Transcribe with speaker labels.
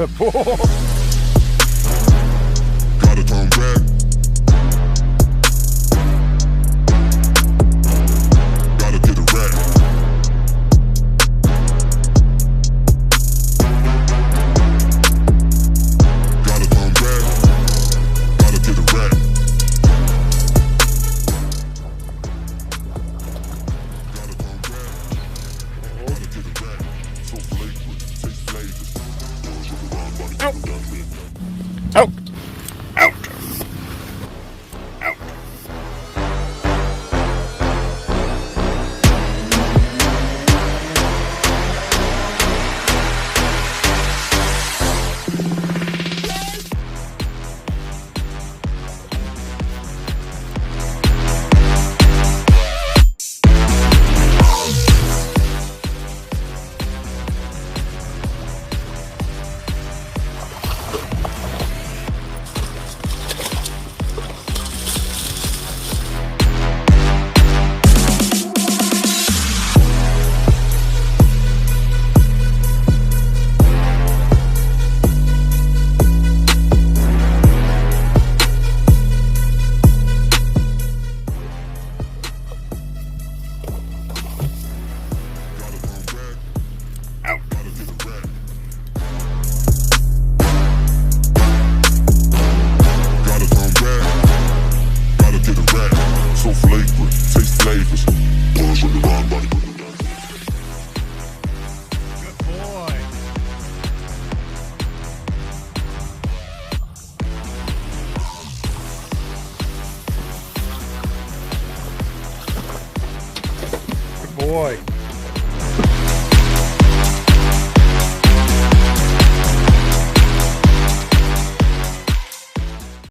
Speaker 1: Good boy.
Speaker 2: Gotta come back. Gotta get a rat. Gotta come back. Gotta get a rat. Gotta come back. Gotta get a rat. So flagrant, taste flavors. Boys look around, body
Speaker 1: Out.
Speaker 2: done been.
Speaker 1: Out. Out. Out. Out.
Speaker 2: Gotta get a rat. Gotta come back. Gotta get a rat. So flagrant, taste flavors. Boys look around, body done been.
Speaker 1: Good boy. Good boy.